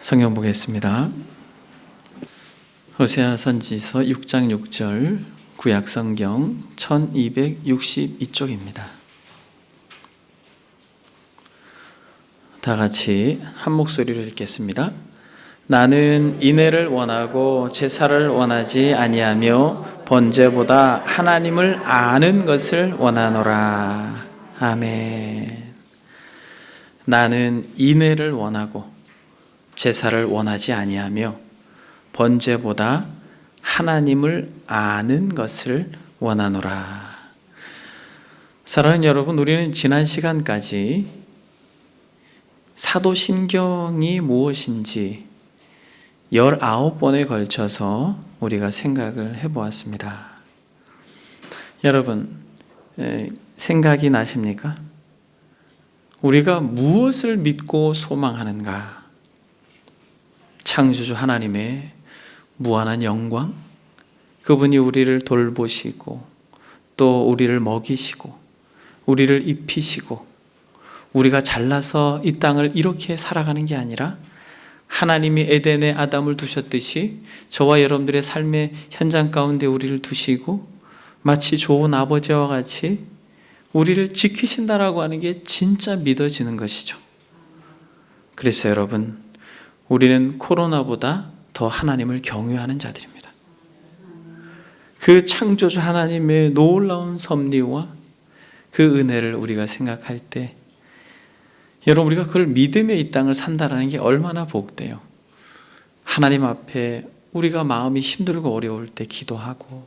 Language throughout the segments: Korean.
성경 보겠습니다. 호세아 선지서 6장 6절, 구약성경 1262쪽입니다. 다 같이 한 목소리로 읽겠습니다. 나는 인애를 원하고 제사를 원하지 아니하며 번제보다 하나님을 아는 것을 원하노라. 아멘. 나는 인애를 원하고 제사를 원하지 아니하며 번제보다 하나님을 아는 것을 원하노라. 사랑하는 여러분, 우리는 지난 시간까지 사도신경이 무엇인지 19번에 걸쳐서 우리가 생각을 해보았습니다. 여러분, 생각이 나십니까? 우리가 무엇을 믿고 소망하는가? 창조주 하나님의 무한한 영광, 그분이 우리를 돌보시고 또 우리를 먹이시고 우리를 입히시고 우리가 잘나서 이 땅을 이렇게 살아가는 게 아니라 하나님이 에덴에 아담을 두셨듯이 저와 여러분들의 삶의 현장 가운데 우리를 두시고 마치 좋은 아버지와 같이 우리를 지키신다라고 하는 게 진짜 믿어지는 것이죠. 그래서 여러분, 우리는 코로나보다 더 하나님을 경외하는 자들입니다. 그 창조주 하나님의 놀라운 섭리와 그 은혜를 우리가 생각할 때 여러분, 우리가 그걸 믿음의 이 땅을 산다라는 게 얼마나 복돼요. 하나님 앞에 우리가 마음이 힘들고 어려울 때 기도하고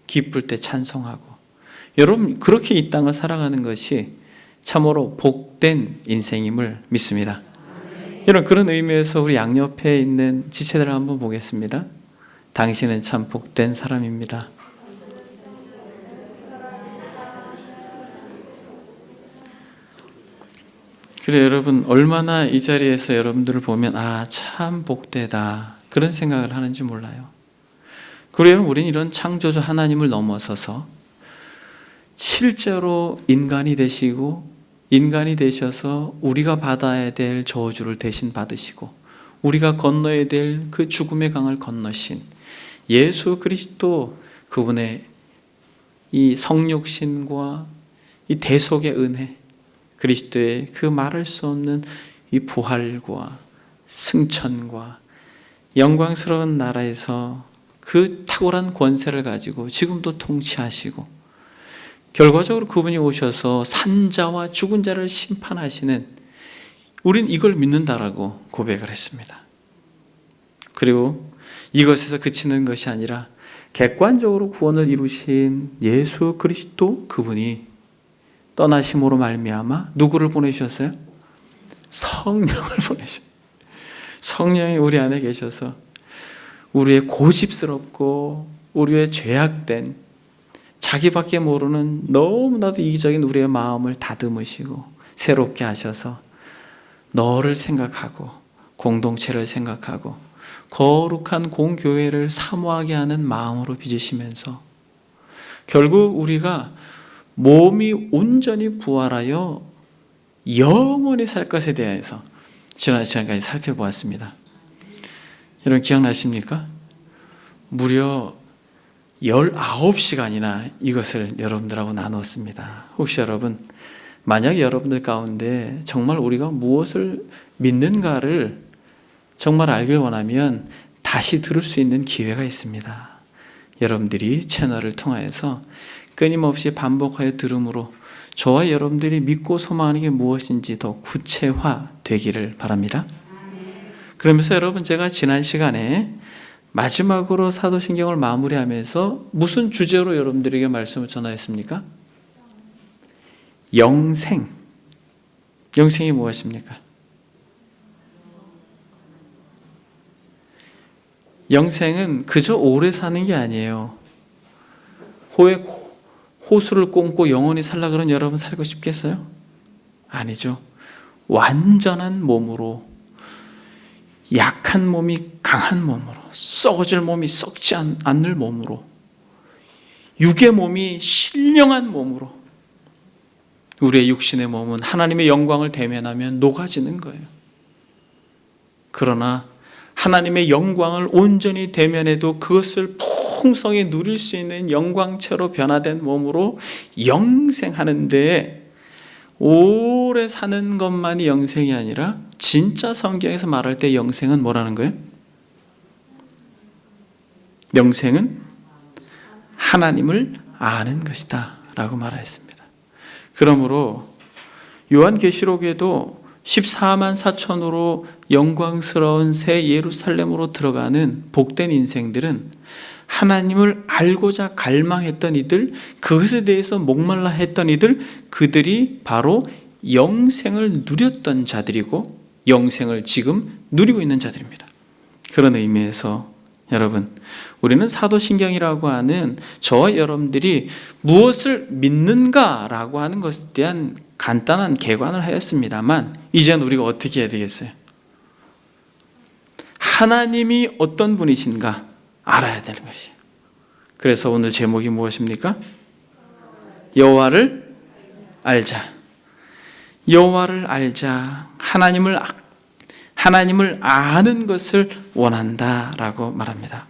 기쁠 때 찬송하고, 여러분 그렇게 이 땅을 살아가는 것이 참으로 복된 인생임을 믿습니다. 여러분, 그런 의미에서 우리 양옆에 있는 지체들을 한번 보겠습니다. 당신은 참 복된 사람입니다. 그래, 여러분 얼마나 이 자리에서 여러분들을 보면 참 복되다 그런 생각을 하는지 몰라요. 그리고 여러분, 우리는 이런 창조주 하나님을 넘어서서 실제로 인간이 되시고 인간이 되셔서 우리가 받아야 될 저주를 대신 받으시고 우리가 건너야 될 그 죽음의 강을 건너신 예수 그리스도, 그분의 이 성육신과 이 대속의 은혜, 그리스도의 그 말할 수 없는 이 부활과 승천과 영광스러운 나라에서 그 탁월한 권세를 가지고 지금도 통치하시고 결과적으로 그분이 오셔서 산자와 죽은 자를 심판하시는, 우린 이걸 믿는다라고 고백을 했습니다. 그리고 이것에서 그치는 것이 아니라 객관적으로 구원을 이루신 예수 그리스도, 그분이 떠나심으로 말미암아 누구를 보내주셨어요? 성령을 보내주셨어요. 성령이 우리 안에 계셔서 우리의 고집스럽고 우리의 죄악된 자기밖에 모르는 너무나도 이기적인 우리의 마음을 다듬으시고 새롭게 하셔서 너를 생각하고 공동체를 생각하고 거룩한 공교회를 사모하게 하는 마음으로 빚으시면서 결국 우리가 몸이 온전히 부활하여 영원히 살 것에 대해서 지난 시간까지 살펴보았습니다. 여러분 기억나십니까? 무려 19시간이나 이것을 여러분들하고 나눴습니다. 혹시 여러분, 만약 여러분들 가운데 정말 우리가 무엇을 믿는가를 정말 알길 원하면 다시 들을 수 있는 기회가 있습니다. 여러분들이 채널을 통해서 끊임없이 반복하여 들음으로 저와 여러분들이 믿고 소망하는 게 무엇인지 더 구체화되기를 바랍니다. 그러면서 여러분, 제가 지난 시간에 마지막으로 사도신경을 마무리하면서 무슨 주제로 여러분들에게 말씀을 전하였습니까? 영생. 영생이 무엇입니까? 영생은 그저 오래 사는 게 아니에요. 호수를 꽂고 영원히 살라 그러면 여러분 살고 싶겠어요? 아니죠. 완전한 몸으로, 약한 몸이 강한 몸으로, 썩어질 몸이 썩지 않을 몸으로, 육의 몸이 신령한 몸으로, 우리의 육신의 몸은 하나님의 영광을 대면하면 녹아지는 거예요. 그러나 하나님의 영광을 온전히 대면해도 그것을 풍성히 누릴 수 있는 영광체로 변화된 몸으로 영생하는데, 오래 사는 것만이 영생이 아니라 진짜 성경에서 말할 때 영생은 뭐라는 거예요? 영생은 하나님을 아는 것이다 라고 말하였습니다. 그러므로 요한계시록에도 14만 4천으로 영광스러운 새 예루살렘으로 들어가는 복된 인생들은 하나님을 알고자 갈망했던 이들, 그것에 대해서 목말라 했던 이들, 그들이 바로 영생을 누렸던 자들이고 영생을 지금 누리고 있는 자들입니다. 그런 의미에서 여러분, 우리는 사도신경이라고 하는 저와 여러분들이 무엇을 믿는가라고 하는 것에 대한 간단한 개관을 하였습니다만, 이제는 우리가 어떻게 해야 되겠어요? 하나님이 어떤 분이신가 알아야 되는 것이에요. 그래서 오늘 제목이 무엇입니까? 여호와를 알자. 여호와를 알자. 하나님을 아는 것을 원한다라고 말합니다.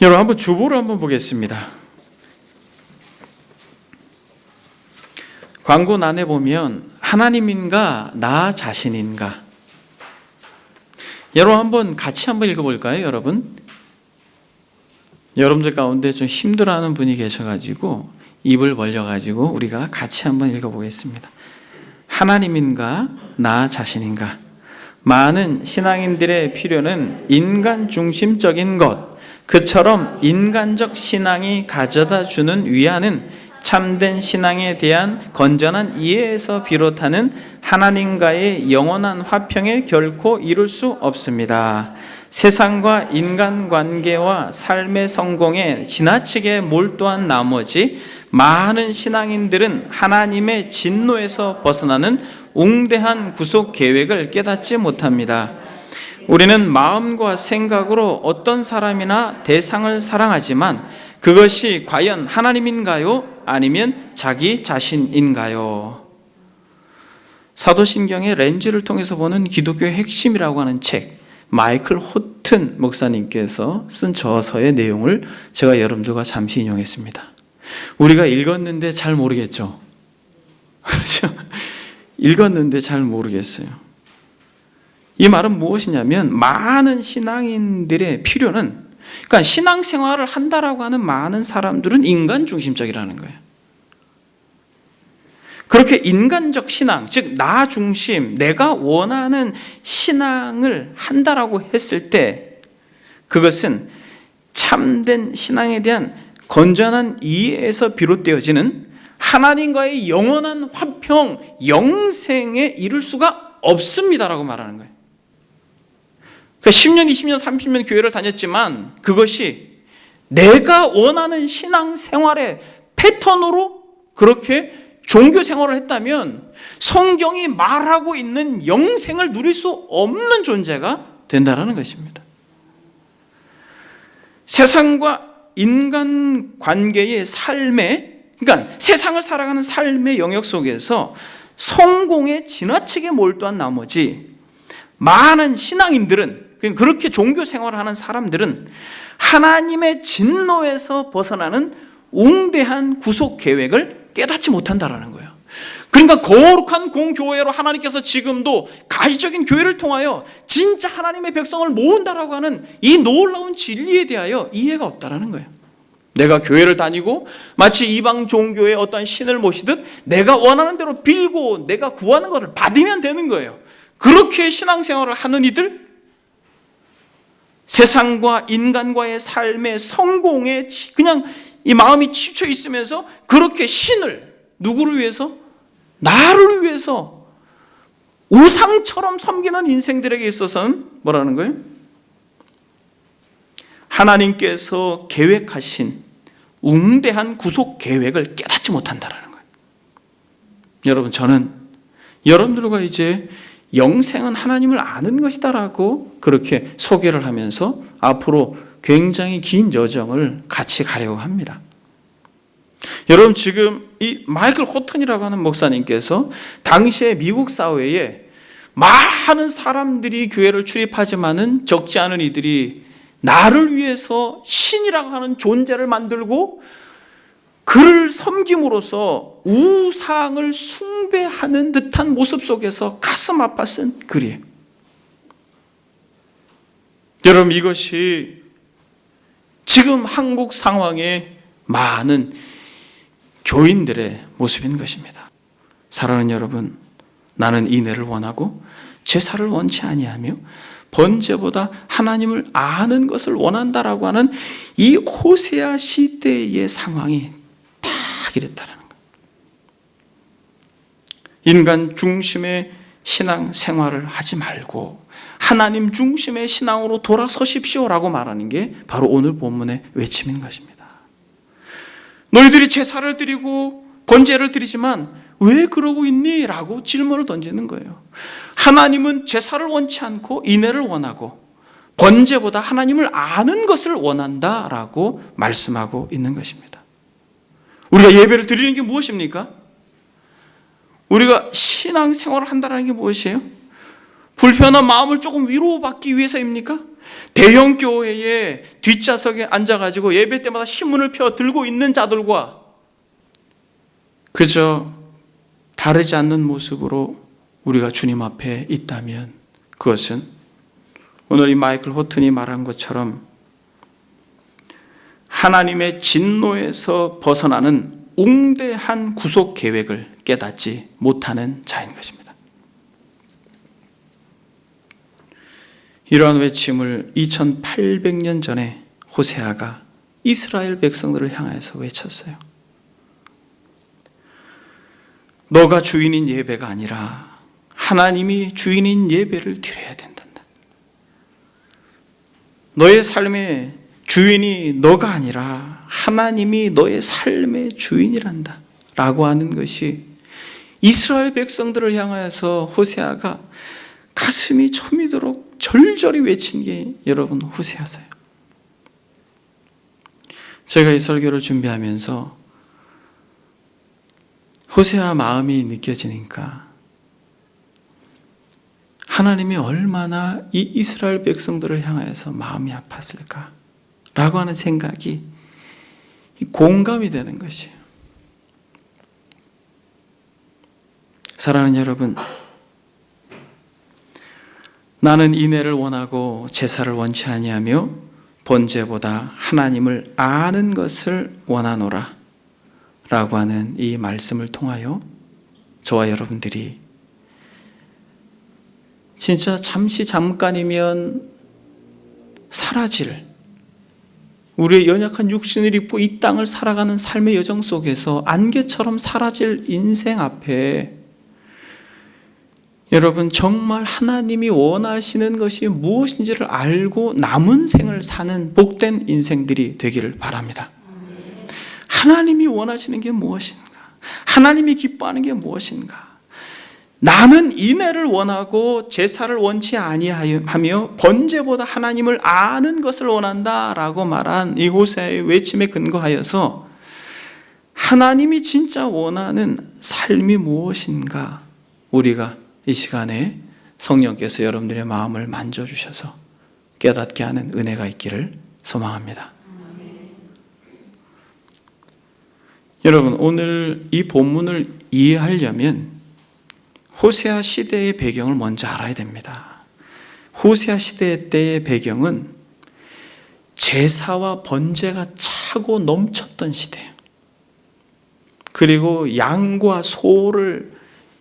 여러분, 한번 주보를 한번 보겠습니다. 광고란에 보면 하나님인가 나 자신인가, 여러분 한번 같이 한번 읽어볼까요? 여러분들 가운데 좀 힘들어하는 분이 계셔가지고 입을 벌려가지고 우리가 같이 한번 읽어보겠습니다. 하나님인가 나 자신인가. 많은 신앙인들의 필요는 인간 중심적인 것, 그처럼 인간적 신앙이 가져다 주는 위안은 참된 신앙에 대한 건전한 이해에서 비롯하는 하나님과의 영원한 화평에 결코 이룰 수 없습니다. 세상과 인간관계와 삶의 성공에 지나치게 몰두한 나머지 많은 신앙인들은 하나님의 진노에서 벗어나는 웅대한 구속 계획을 깨닫지 못합니다. 우리는 마음과 생각으로 어떤 사람이나 대상을 사랑하지만 그것이 과연 하나님인가요? 아니면 자기 자신인가요? 사도신경의 렌즈를 통해서 보는 기독교의 핵심이라고 하는 책, 마이클 호튼 목사님께서 쓴 저서의 내용을 제가 여러분들과 잠시 인용했습니다. 우리가 읽었는데 잘 모르겠죠? 그렇죠? 읽었는데 잘 모르겠어요. 이 말은 무엇이냐면, 많은 신앙인들의 필요는, 그러니까 신앙생활을 한다라고 하는 많은 사람들은 인간 중심적이라는 거예요. 그렇게 인간적 신앙, 즉 나 중심, 내가 원하는 신앙을 한다라고 했을 때 그것은 참된 신앙에 대한 건전한 이해에서 비롯되어지는 하나님과의 영원한 화평, 영생에 이를 수가 없습니다라고 말하는 거예요. 그러니까 10년, 20년, 30년 교회를 다녔지만 그것이 내가 원하는 신앙생활의 패턴으로 그렇게 종교 생활을 했다면 성경이 말하고 있는 영생을 누릴 수 없는 존재가 된다는 것입니다. 세상과 인간 관계의 삶에, 그러니까 세상을 살아가는 삶의 영역 속에서 성공에 지나치게 몰두한 나머지 많은 신앙인들은, 그렇게 종교 생활을 하는 사람들은 하나님의 진노에서 벗어나는 웅대한 구속 계획을 깨닫지 못한다라는 거예요. 그러니까 거룩한 공교회로 하나님께서 지금도 가시적인 교회를 통하여 진짜 하나님의 백성을 모은다라고 하는 이 놀라운 진리에 대하여 이해가 없다라는 거예요. 내가 교회를 다니고 마치 이방 종교의 어떤 신을 모시듯 내가 원하는 대로 빌고 내가 구하는 것을 받으면 되는 거예요. 그렇게 신앙생활을 하는 이들, 세상과 인간과의 삶의 성공에 그냥 이 마음이 치우쳐 있으면서 그렇게 신을 누구를 위해서? 나를 위해서 우상처럼 섬기는 인생들에게 있어서는 뭐라는 거예요? 하나님께서 계획하신 웅대한 구속 계획을 깨닫지 못한다라는 거예요. 여러분, 저는 여러분들과 이제 영생은 하나님을 아는 것이다라고 그렇게 소개를 하면서 앞으로 굉장히 긴 여정을 같이 가려고 합니다. 여러분, 지금 이 마이클 호튼이라고 하는 목사님께서 당시에 미국 사회에 많은 사람들이 교회를 출입하지만은 적지 않은 이들이 나를 위해서 신이라고 하는 존재를 만들고 그를 섬김으로써 우상을 숭배하는 듯한 모습 속에서 가슴 아파 쓴 글이에요. 여러분, 이것이 지금 한국 상황의 많은 교인들의 모습인 것입니다. 사랑하는 여러분, 나는 인애를 원하고 제사를 원치 아니하며 번제보다 하나님을 아는 것을 원한다라고 하는 이 호세아 시대의 상황이 다 이랬다라는 거예요. 인간 중심의 신앙 생활을 하지 말고 하나님 중심의 신앙으로 돌아서십시오라고 말하는 게 바로 오늘 본문의 외침인 것입니다. 너희들이 제사를 드리고 번제를 드리지만 왜 그러고 있니? 라고 질문을 던지는 거예요. 하나님은 제사를 원치 않고 인애를 원하고 번제보다 하나님을 아는 것을 원한다라고 말씀하고 있는 것입니다. 우리가 예배를 드리는 게 무엇입니까? 우리가 신앙생활을 한다는 게 무엇이에요? 불편한 마음을 조금 위로받기 위해서입니까? 대형 교회의 뒷좌석에 앉아가지고 예배 때마다 신문을 펴 들고 있는 자들과 그저 다르지 않는 모습으로 우리가 주님 앞에 있다면 그것은 오늘 이 마이클 호튼이 말한 것처럼 하나님의 진노에서 벗어나는 웅대한 구속 계획을 깨닫지 못하는 자인 것입니다. 이러한 외침을 2800년 전에 호세아가 이스라엘 백성들을 향해서 외쳤어요. 너가 주인인 예배가 아니라 하나님이 주인인 예배를 드려야 된다. 너의 삶의 주인이 너가 아니라 하나님이 너의 삶의 주인이란다 라고 하는 것이 이스라엘 백성들을 향하여서 호세아가 가슴이 초미도록 절절히 외친 게 여러분 호세아서요. 제가 이 설교를 준비하면서 호세아 마음이 느껴지니까 하나님이 얼마나 이 이스라엘 백성들을 향해서 마음이 아팠을까 라고 하는 생각이 공감이 되는 것이에요. 사랑하는 여러분, 나는 인애를 원하고 제사를 원치 아니하며 번제보다 하나님을 아는 것을 원하노라 라고 하는 이 말씀을 통하여 저와 여러분들이 진짜 잠깐이면 사라질 우리의 연약한 육신을 입고 이 땅을 살아가는 삶의 여정 속에서 안개처럼 사라질 인생 앞에 여러분 정말 하나님이 원하시는 것이 무엇인지를 알고 남은 생을 사는 복된 인생들이 되기를 바랍니다. 하나님이 원하시는 게 무엇인가? 하나님이 기뻐하는 게 무엇인가? 나는 인애를 원하고 제사를 원치 아니하며 번제보다 하나님을 아는 것을 원한다라고 말한 이 호세아의 외침에 근거하여서 하나님이 진짜 원하는 삶이 무엇인가 우리가 이 시간에 성령께서 여러분들의 마음을 만져주셔서 깨닫게 하는 은혜가 있기를 소망합니다. 여러분, 오늘 이 본문을 이해하려면 호세아 시대의 배경을 먼저 알아야 됩니다. 호세아 시대 때의 배경은 제사와 번제가 차고 넘쳤던 시대예요. 그리고 양과 소를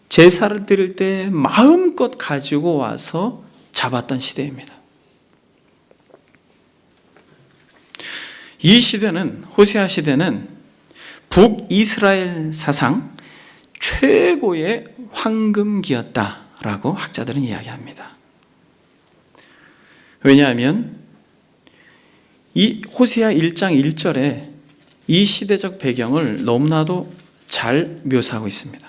제사를 드릴 때 마음껏 가지고 와서 잡았던 시대입니다. 이 시대는, 호세아 시대는 북이스라엘 사상 최고의 황금기였다라고 학자들은 이야기합니다. 왜냐하면 이 호세아 1장 1절에 이 시대적 배경을 너무나도 잘 묘사하고 있습니다.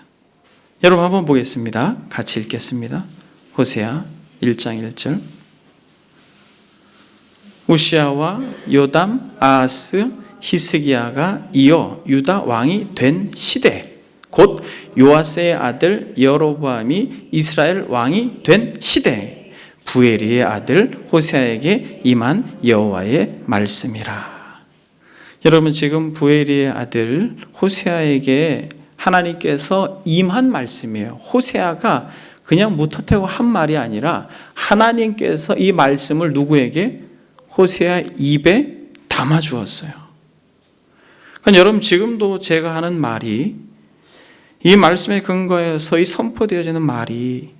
여러분 한번 보겠습니다. 같이 읽겠습니다. 호세아 1장 1절. 우시아와 요담, 아하스, 히스기야가 이어 유다 왕이 된 시대 곧 요아스의 아들 여로보암이 이스라엘 왕이 된 시대, 부에리의 아들 호세아에게 임한 여호와의 말씀이라. 여러분, 지금 부에리의 아들 호세아에게 하나님께서 임한 말씀이에요. 호세아가 그냥 무턱대고 한 말이 아니라 하나님께서 이 말씀을 누구에게? 호세아 입에 담아 주었어요. 그러니까 여러분, 지금도 제가 하는 말이, 이 말씀에 근거해서 이 선포되어지는 말이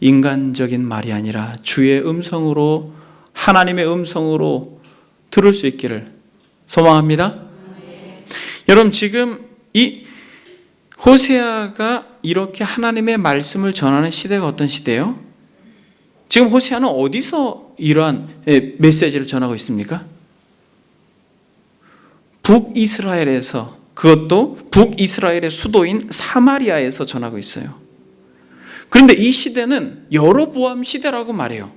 인간적인 말이 아니라 주의 음성으로, 하나님의 음성으로 들을 수 있기를 소망합니다. 여러분, 지금 이 호세아가 이렇게 하나님의 말씀을 전하는 시대가 어떤 시대예요? 지금 호세아는 어디서 이러한 메시지를 전하고 있습니까? 북이스라엘에서, 그것도 북이스라엘의 수도인 사마리아에서 전하고 있어요. 그런데 이 시대는 여로보암 시대라고 말해요.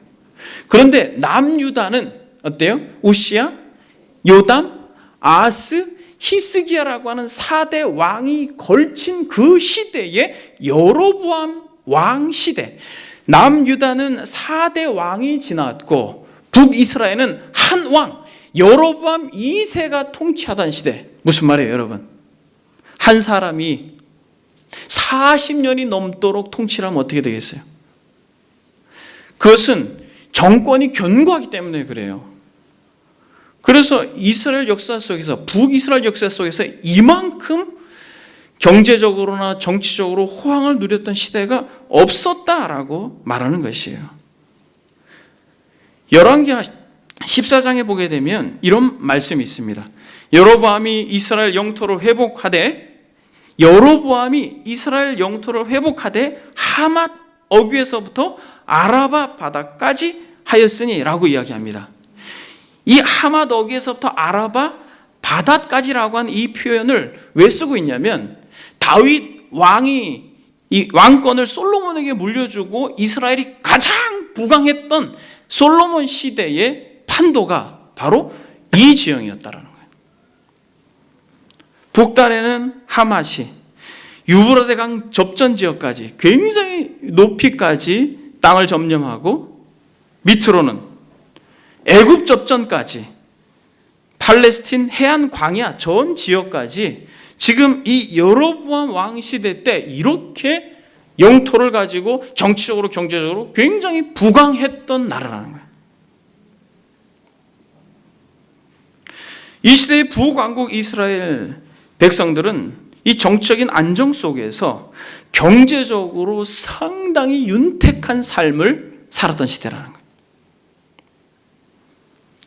그런데 남유다는 어때요? 우시야, 요담, 아하스, 히스기야라고 하는 4대 왕이 걸친 그 시대에 여로보암 왕 시대, 남유다는 4대 왕이 지났고 북이스라엘은 한 왕, 여로보암 2세가 통치하던 시대. 무슨 말이에요, 여러분? 한 사람이 40년이 넘도록 통치를 하면 어떻게 되겠어요? 그것은 정권이 견고하기 때문에 그래요. 그래서 이스라엘 역사 속에서, 북이스라엘 역사 속에서 이만큼 경제적으로나 정치적으로 호황을 누렸던 시대가 없었다라고 말하는 것이에요. 열왕기하 14장에 보게 되면 이런 말씀이 있습니다. 여로보암이 이스라엘 영토를 회복하되, 여로보암이 이스라엘 영토를 회복하되 하맛 어귀에서부터 아라바 바다까지 하였으니 라고 이야기합니다. 이 하맛 어귀에서부터 아라바 바다까지라고 하는 이 표현을 왜 쓰고 있냐면, 다윗 왕이 이 왕권을 솔로몬에게 물려주고 이스라엘이 가장 부강했던 솔로몬 시대의 판도가 바로 이 지형이었다라는 거예요. 북단에는 하맛이, 유브라데강 접전 지역까지 굉장히 높이까지 땅을 점령하고, 밑으로는 애굽 접전까지 팔레스틴 해안 광야 전 지역까지 지금 이 여로보암 왕 시대 때 이렇게 영토를 가지고 정치적으로 경제적으로 굉장히 부강했던 나라라는 거예요. 이 시대의 북왕국 이스라엘 백성들은 이 정치적인 안정 속에서 경제적으로 상당히 윤택한 삶을 살았던 시대라는 거예요.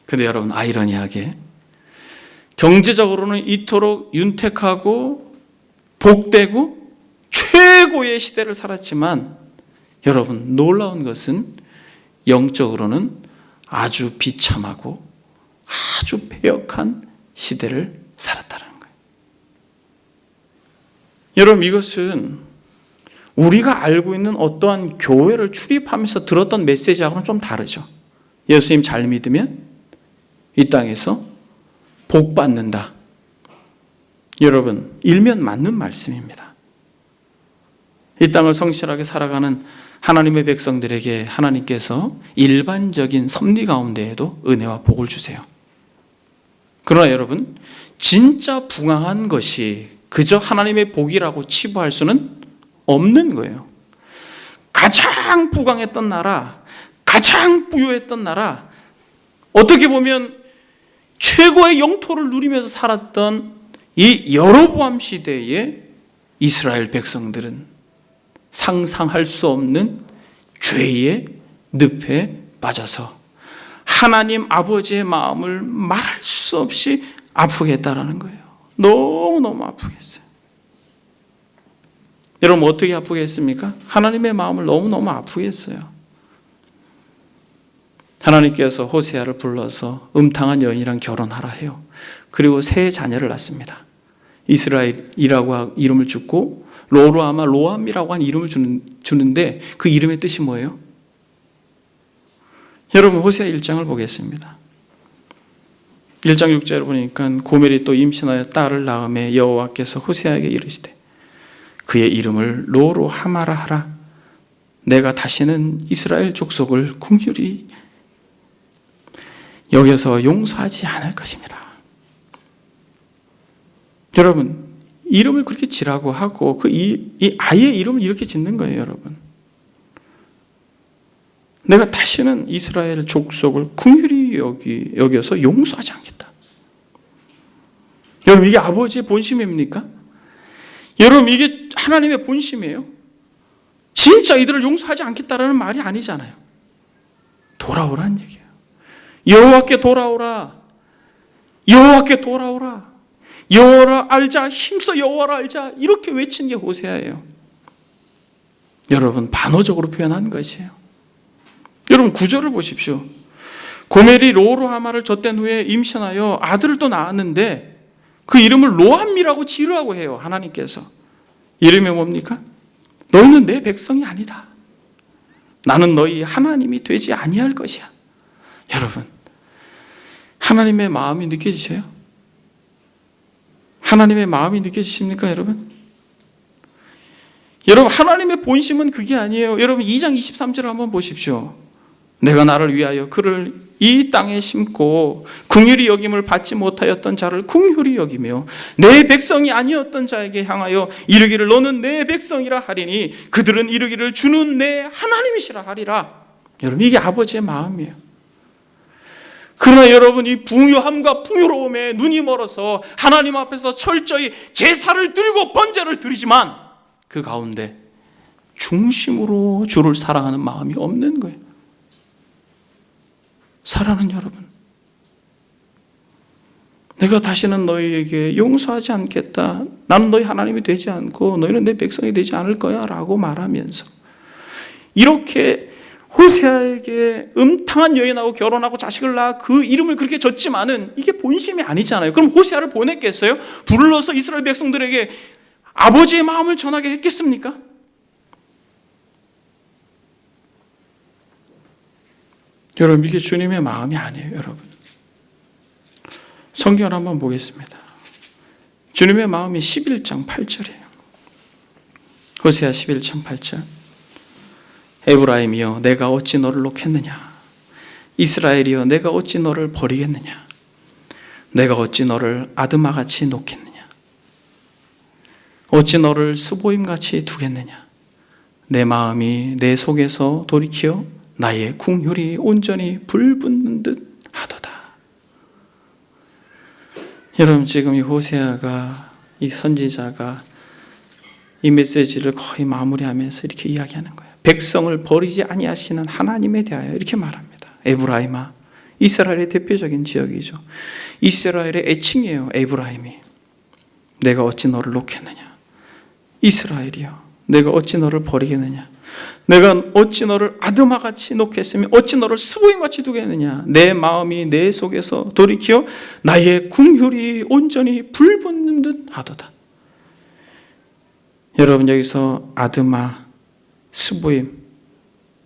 그런데 여러분, 아이러니하게 경제적으로는 이토록 윤택하고 복되고 최고의 시대를 살았지만, 여러분, 놀라운 것은 영적으로는 아주 비참하고 아주 패역한 시대를 살았다는 거예요. 여러분, 이것은 우리가 알고 있는 어떠한 교회를 출입하면서 들었던 메시지하고는 좀 다르죠. 예수님 잘 믿으면 이 땅에서 복 받는다. 여러분, 일면 맞는 말씀입니다. 이 땅을 성실하게 살아가는 하나님의 백성들에게 하나님께서 일반적인 섭리 가운데에도 은혜와 복을 주세요. 그러나 여러분, 진짜 부강한 것이 그저 하나님의 복이라고 치부할 수는 없는 거예요. 가장 부강했던 나라, 가장 부유했던 나라, 어떻게 보면 최고의 영토를 누리면서 살았던 이 여로보암 시대의 이스라엘 백성들은 상상할 수 없는 죄의 늪에 빠져서 하나님 아버지의 마음을 말할 수 없이 아프게 했다라는 거예요. 너무너무 아프게 했어요. 여러분, 어떻게 아프게 했습니까? 하나님의 마음을 너무너무 아프게 했어요. 하나님께서 호세아를 불러서 음탕한 여인이랑 결혼하라 해요. 그리고 세 자녀를 낳습니다. 이스라엘이라고 이름을 주고 로로아마 로암이라고 한 이름을 주는데 그 이름의 뜻이 뭐예요? 여러분, 호세아 1장을 보겠습니다. 1장 6절을 보니까 고멜이 또 임신하여 딸을 낳음에 여호와께서 호세아에게 이르시되, 그의 이름을 로로하마라 하라. 내가 다시는 이스라엘 족속을 긍휼히 여기서 용서하지 않을 것입니다. 여러분, 이름을 그렇게 지라고 하고 이 아이의 이름을 이렇게 짓는 거예요, 여러분. 내가 다시는 이스라엘 족속을 긍휼히 여겨서 용서하지 않겠다. 여러분, 이게 아버지의 본심입니까? 여러분, 이게 하나님의 본심이에요. 진짜 이들을 용서하지 않겠다라는 말이 아니잖아요. 돌아오라는 얘기예요. 여호와께 돌아오라. 여호와께 돌아오라. 여호와를 알자. 힘써 여호와를 알자. 이렇게 외친 게 호세아예요. 여러분, 반어적으로 표현한 것이에요. 여러분, 구절을 보십시오. 고멜이 로로하마를 젖댄 후에 임신하여 아들을 또 낳았는데 그 이름을 로암미라고 지으라고 해요. 하나님께서. 이름이 뭡니까? 너희는 내 백성이 아니다. 나는 너희 하나님이 되지 아니할 것이야. 여러분, 하나님의 마음이 느껴지세요? 하나님의 마음이 느껴지십니까, 여러분? 여러분, 하나님의 본심은 그게 아니에요. 여러분, 2장 23절을 한번 보십시오. 내가 나를 위하여 그를 이 땅에 심고 긍휼히 여김을 받지 못하였던 자를 긍휼히 여기며 내 백성이 아니었던 자에게 향하여 이르기를 너는 내 백성이라 하리니 그들은 이르기를 주는 내 하나님이시라 하리라. 여러분, 이게 아버지의 마음이에요. 그러나 여러분, 이 부유함과 풍요로움에 눈이 멀어서 하나님 앞에서 철저히 제사를 드리고 번제를 드리지만 그 가운데 중심으로 주를 사랑하는 마음이 없는 거예요. 사랑하는 여러분, 내가 다시는 너희에게 용서하지 않겠다. 나는 너희 하나님이 되지 않고 너희는 내 백성이 되지 않을 거야 라고 말하면서 이렇게 호세아에게 음탕한 여인하고 결혼하고 자식을 낳아 그 이름을 그렇게 줬지만은 이게 본심이 아니잖아요. 그럼 호세아를 보냈겠어요? 불러서 이스라엘 백성들에게 아버지의 마음을 전하게 했겠습니까? 여러분, 이게 주님의 마음이 아니에요, 여러분. 성경을 한번 보겠습니다. 주님의 마음이 11장 8절이에요. 호세아 11장 8절. 에브라임이여 내가 어찌 너를 놓겠느냐. 이스라엘이여 내가 어찌 너를 버리겠느냐. 내가 어찌 너를 아드마같이 놓겠느냐. 어찌 너를 스보임같이 두겠느냐. 내 마음이 내 속에서 돌이키어 나의 긍휼이 온전히 불붙는 듯 하도다. 여러분, 지금 이 호세아가, 이 선지자가 이 메시지를 거의 마무리하면서 이렇게 이야기하는 거예요. 백성을 버리지 아니하시는 하나님에 대하여 이렇게 말합니다. 에브라임아, 이스라엘의 대표적인 지역이죠. 이스라엘의 애칭이에요, 에브라임이. 내가 어찌 너를 놓겠느냐. 이스라엘이여, 내가 어찌 너를 버리겠느냐. 내가 어찌 너를 아드마같이 놓겠으며 어찌 너를 스보임같이 두겠느냐. 내 마음이 내 속에서 돌이키어 나의 긍휼이 온전히 불붙는 듯 하도다. 여러분, 여기서 아드마, 스보임,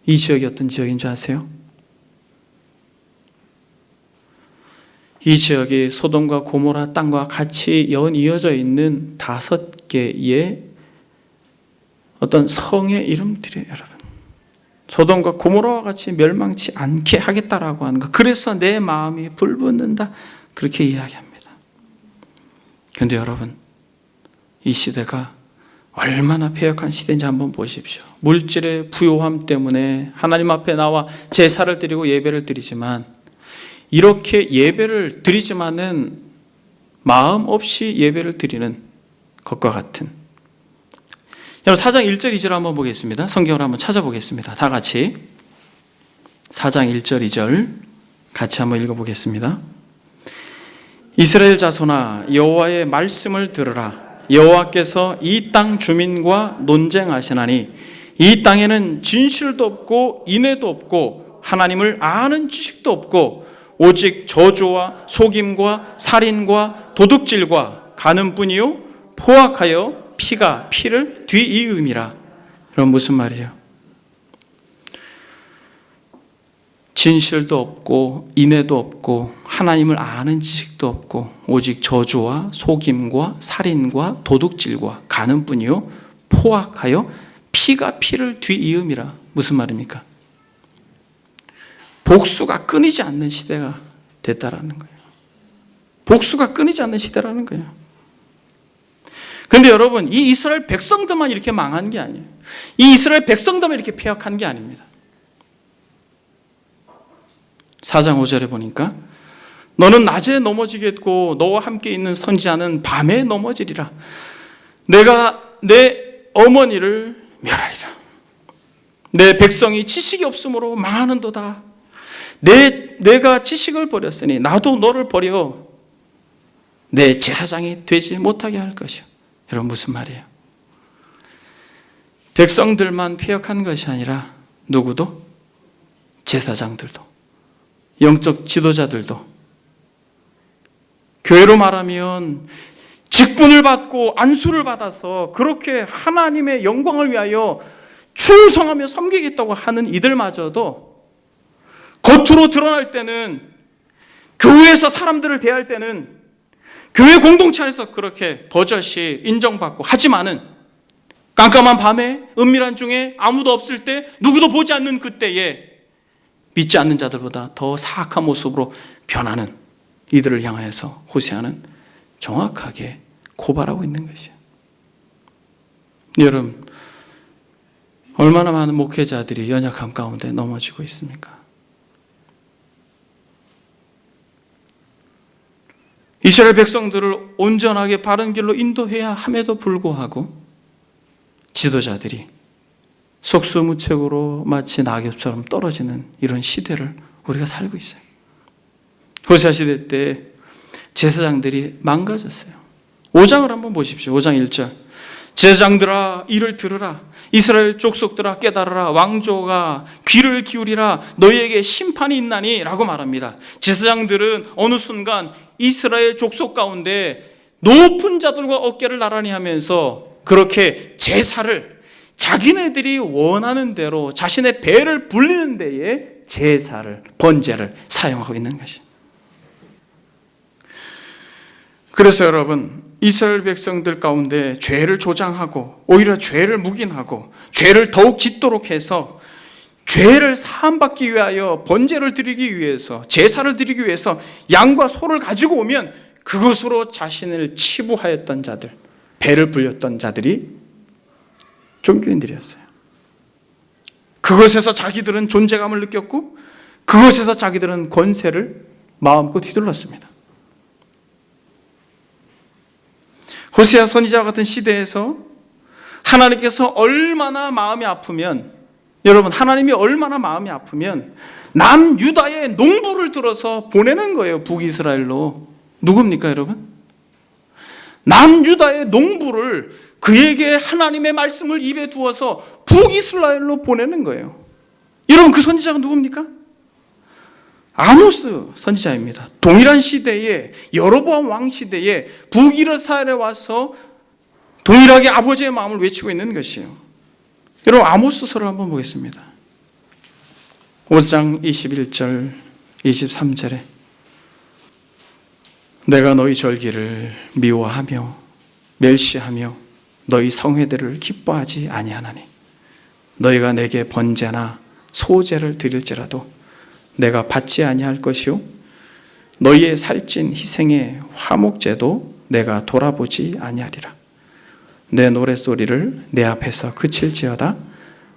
이 지역이 어떤 지역인 줄 아세요? 이 지역이 소돔과 고모라 땅과 같이 연이어져 있는 5개의 어떤 성의 이름들이에요, 여러분. 소돔과 고모라와 같이 멸망치 않게 하겠다라고 하는 것. 그래서 내 마음이 불붙는다. 그렇게 이야기합니다. 그런데 여러분, 이 시대가 얼마나 패역한 시대인지 한번 보십시오. 물질의 부요함 때문에 하나님 앞에 나와 제사를 드리고 예배를 드리지만 이렇게 예배를 드리지만은 마음 없이 예배를 드리는 것과 같은. 여러분, 4장 1절 2절 한번 보겠습니다. 성경을 한번 찾아보겠습니다. 다 같이 4장 1절 2절 같이 한번 읽어보겠습니다. 이스라엘 자손아, 여호와의 말씀을 들으라. 여호와께서 이 땅 주민과 논쟁하시나니 이 땅에는 진실도 없고 인애도 없고 하나님을 아는 지식도 없고 오직 저주와 속임과 살인과 도둑질과 간음뿐이요 포악하여 피가 피를 뒤이음이라. 그럼 무슨 말이에요? 진실도 없고 인애도 없고 하나님을 아는 지식도 없고 오직 저주와 속임과 살인과 도둑질과 간음뿐이요 포악하여 피가 피를 뒤이음이라. 무슨 말입니까? 복수가 끊이지 않는 시대가 됐다라는 거예요. 복수가 끊이지 않는 시대라는 거예요. 그런데 여러분, 이 이스라엘 백성들만 이렇게 망한 게 아니에요. 이 이스라엘 백성들만 이렇게 폐역한 게 아닙니다. 4장 5절에 보니까 너는 낮에 넘어지겠고 너와 함께 있는 선지자는 밤에 넘어지리라. 내가 내 어머니를 멸하리라. 내 백성이 지식이 없으므로 망하는도다. 내가 지식을 버렸으니 나도 너를 버려 내 제사장이 되지 못하게 할 것이요. 여러분, 무슨 말이에요? 백성들만 폐역한 것이 아니라 누구도? 제사장들도, 영적 지도자들도, 교회로 말하면 직분을 받고 안수를 받아서 그렇게 하나님의 영광을 위하여 충성하며 섬기겠다고 하는 이들마저도 겉으로 드러날 때는, 교회에서 사람들을 대할 때는 교회 공동체 안에서 그렇게 버젓이 인정받고, 하지만은 깜깜한 밤에 은밀한 중에 아무도 없을 때, 누구도 보지 않는 그때에 믿지 않는 자들보다 더 사악한 모습으로 변하는 이들을 향하여서 호세아는 정확하게 고발하고 있는 것이에요. 여러분, 얼마나 많은 목회자들이 연약함 가운데 넘어지고 있습니까? 이스라엘 백성들을 온전하게 바른 길로 인도해야 함에도 불구하고 지도자들이 속수무책으로 마치 낙엽처럼 떨어지는 이런 시대를 우리가 살고 있어요. 호세아 시대 때 제사장들이 망가졌어요. 5장을 한번 보십시오. 5장 1절. 제사장들아 이를 들으라. 이스라엘 족속들아 깨달으라. 왕조가 귀를 기울이라. 너희에게 심판이 있나니 라고 말합니다. 제사장들은 어느 순간 이스라엘 족속 가운데 높은 자들과 어깨를 나란히 하면서 그렇게 제사를 자기네들이 원하는 대로 자신의 배를 불리는 데에 제사를, 번제를 사용하고 있는 것이죠. 그래서 여러분, 이스라엘 백성들 가운데 죄를 조장하고 오히려 죄를 묵인하고 죄를 더욱 짙도록 해서 죄를 사함받기 위하여 번제를 드리기 위해서, 제사를 드리기 위해서 양과 소를 가지고 오면 그것으로 자신을 치부하였던 자들, 배를 불렸던 자들이 종교인들이었어요. 그것에서 자기들은 존재감을 느꼈고 그것에서 자기들은 권세를 마음껏 휘둘렀습니다. 호세아 선지자 같은 시대에서 하나님께서 얼마나 마음이 아프면, 여러분, 하나님이 얼마나 마음이 아프면 남유다의 농부를 들어서 보내는 거예요. 북이스라엘로. 누굽니까 여러분? 남유다의 농부를, 그에게 하나님의 말씀을 입에 두어서 북이스라엘로 보내는 거예요. 여러분, 그 선지자가 누굽니까? 아모스 선지자입니다. 동일한 시대에, 여로보암 왕 시대에 북이스라엘에 와서 동일하게 아버지의 마음을 외치고 있는 것이에요. 여러분, 아모스서를 한번 보겠습니다. 5장 21절 23절에 내가 너희 절기를 미워하며 멸시하며 너희 성회들을 기뻐하지 아니하나니 너희가 내게 번제나 소제를 드릴지라도 내가 받지 아니할 것이요 너희의 살찐 희생의 화목제도 내가 돌아보지 아니하리라. 내 노랫소리를 내 앞에서 그칠지어다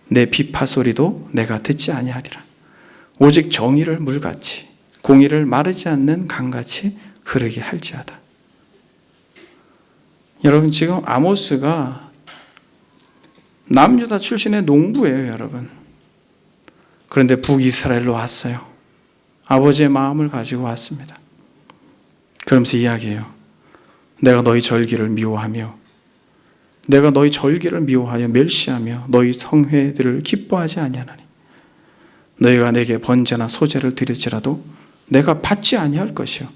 내 비파소리도 내가 듣지 아니하리라. 오직 정의를 물같이 공의를 마르지 않는 강같이 흐르게 할지어다. 여러분, 지금 아모스가 남유다 출신의 농부예요, 여러분. 그런데 북이스라엘로 왔어요. 아버지의 마음을 가지고 왔습니다. 그러면서 이야기해요. 내가 너희 절기를 미워하며 내가 너희 절기를 미워하여 멸시하며 너희 성회들을 기뻐하지 아니하나니 너희가 내게 번제나 소제를 드릴지라도 내가 받지 아니할 것이요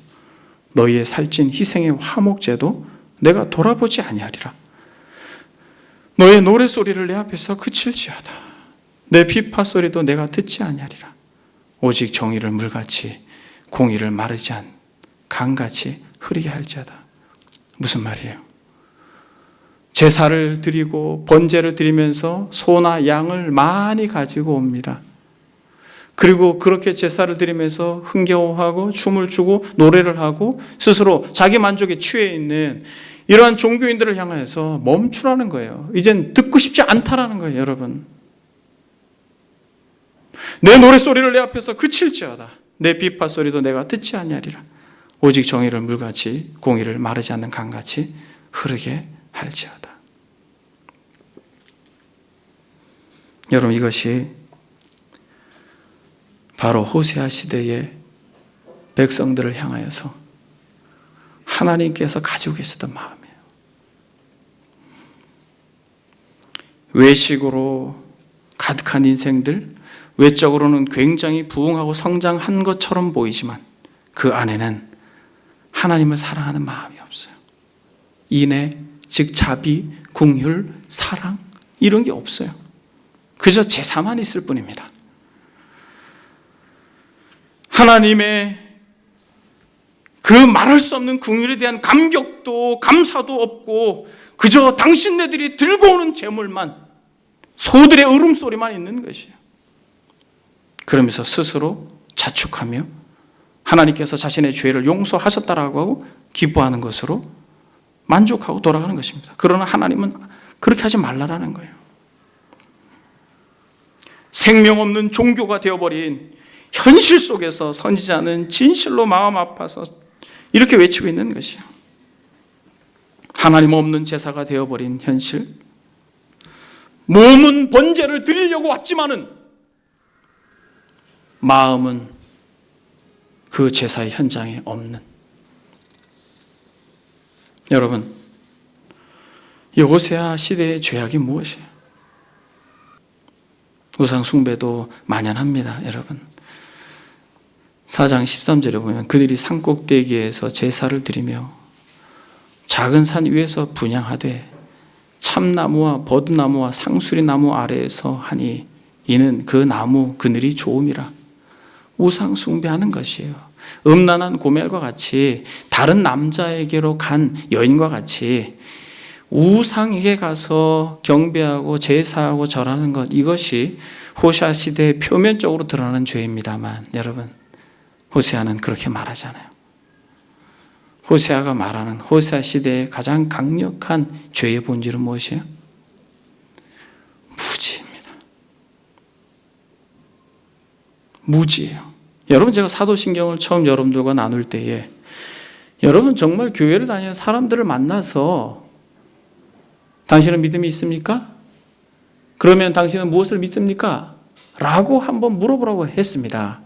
너희의 살찐 희생의 화목제도 내가 돌아보지 아니하리라. 너의 노랫소리를 내 앞에서 그칠지어다 내 비파소리도 내가 듣지 아니하리라. 오직 정의를 물같이 공의를 마르지 않 강같이 흐르게 할지어다. 무슨 말이에요? 제사를 드리고 번제를 드리면서 소나 양을 많이 가지고 옵니다. 그리고 그렇게 제사를 드리면서 흥겨워하고 춤을 추고 노래를 하고 스스로 자기 만족에 취해 있는 이러한 종교인들을 향해서 멈추라는 거예요. 이젠 듣고 싶지 않다라는 거예요, 여러분. 내 노랫소리를 내 앞에서 그칠지어다. 내 비파 소리도 내가 듣지 아니하리라. 오직 정의를 물같이 공의를 마르지 않는 강같이 흐르게 할지어다. 여러분, 이것이 바로 호세아 시대의 백성들을 향하여서 하나님께서 가지고 계셨던 마음이에요. 외식으로 가득한 인생들, 외적으로는 굉장히 부흥하고 성장한 것처럼 보이지만 그 안에는 하나님을 사랑하는 마음이 없어요. 인애, 즉 자비, 긍휼, 사랑 이런 게 없어요. 그저 제사만 있을 뿐입니다. 하나님의 그 말할 수 없는 긍휼에 대한 감격도 감사도 없고 그저 당신네들이 들고 오는 재물만, 소들의 울음소리만 있는 것이에요. 그러면서 스스로 자축하며 하나님께서 자신의 죄를 용서하셨다라고 하고 기뻐하는 것으로 만족하고 돌아가는 것입니다. 그러나 하나님은 그렇게 하지 말라라는 거예요. 생명 없는 종교가 되어버린 현실 속에서 선지자는 진실로 마음 아파서 이렇게 외치고 있는 것이에요. 하나님 없는 제사가 되어버린 현실, 몸은 번제를 드리려고 왔지만은 마음은 그 제사의 현장에 없는. 여러분, 이 호세아 시대의 죄악이 무엇이에요? 우상 숭배도 만연합니다, 여러분. 4장 13절에 보면 그들이 산꼭대기에서 제사를 드리며 작은 산 위에서 분향하되 참나무와 버드나무와 상수리나무 아래에서 하니 이는 그 나무 그늘이 좋음이라. 우상 숭배하는 것이에요. 음란한 고멜과 같이 다른 남자에게로 간 여인과 같이 우상에게 가서 경배하고 제사하고 절하는 것, 이것이 호세아 시대에 표면적으로 드러나는 죄입니다만 여러분, 호세아는 그렇게 말하지 않아요. 호세아가 말하는 호세아 시대의 가장 강력한 죄의 본질은 무엇이에요? 무지입니다. 무지예요. 여러분, 제가 사도신경을 처음 여러분들과 나눌 때에 여러분 정말 교회를 다니는 사람들을 만나서 당신은 믿음이 있습니까? 그러면 당신은 무엇을 믿습니까? 라고 한번 물어보라고 했습니다.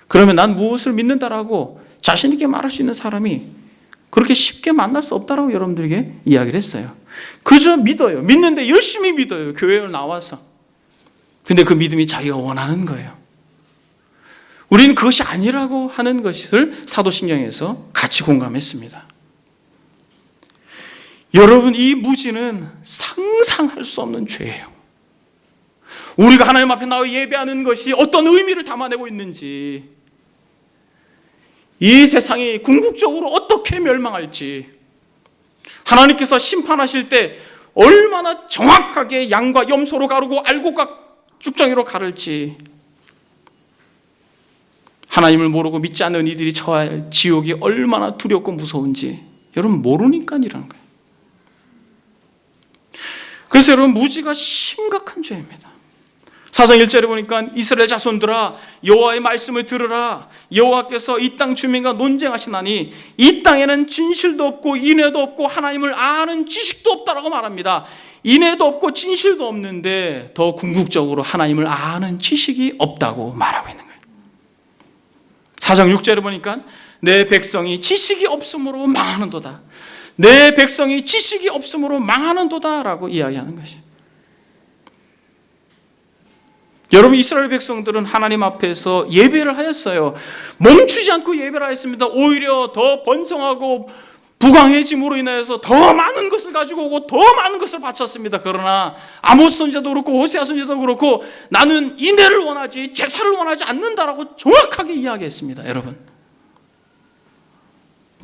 그러면 난 무엇을 믿는다라고 자신 있게 말할 수 있는 사람이 그렇게 쉽게 만날 수 없다라고 여러분들에게 이야기를 했어요. 그저 믿어요. 믿는데 열심히 믿어요. 교회에 나와서. 근데 그 믿음이 자기가 원하는 거예요. 우리는 그것이 아니라고 하는 것을 사도신경에서 같이 공감했습니다. 여러분, 이 무지는 상상할 수 없는 죄예요. 우리가 하나님 앞에 나와 예배하는 것이 어떤 의미를 담아내고 있는지, 이 세상이 궁극적으로 어떻게 멸망할지, 하나님께서 심판하실 때 얼마나 정확하게 양과 염소로 가르고 알곡과 쭉정이로 가를지, 하나님을 모르고 믿지 않는 이들이 처해야 할 지옥이 얼마나 두렵고 무서운지 여러분 모르니까 이러는 거예요. 그래서 여러분, 무지가 심각한 죄입니다. 4장 1절에 보니까 이스라엘 자손들아 여호와의 말씀을 들으라. 여호와께서 이 땅 주민과 논쟁하시나니 이 땅에는 진실도 없고 인애도 없고 하나님을 아는 지식도 없다라고 말합니다. 인애도 없고 진실도 없는데 더 궁극적으로 하나님을 아는 지식이 없다고 말하고 있는 거예요. 4장 6절에 보니까 내 백성이 지식이 없으므로 망하는도다. 내 백성이 지식이 없으므로 망하는도다 라고 이야기하는 것이에요. 여러분, 이스라엘 백성들은 하나님 앞에서 예배를 하였어요. 멈추지 않고 예배를 하였습니다. 오히려 더 번성하고 부강해짐으로 인해서 더 많은 것을 가지고 오고 더 많은 것을 바쳤습니다. 그러나 아모스 선지자도 그렇고 호세아 선지자도 그렇고 나는 인애를 원하지 제사를 원하지 않는다라고 정확하게 이야기했습니다. 여러분,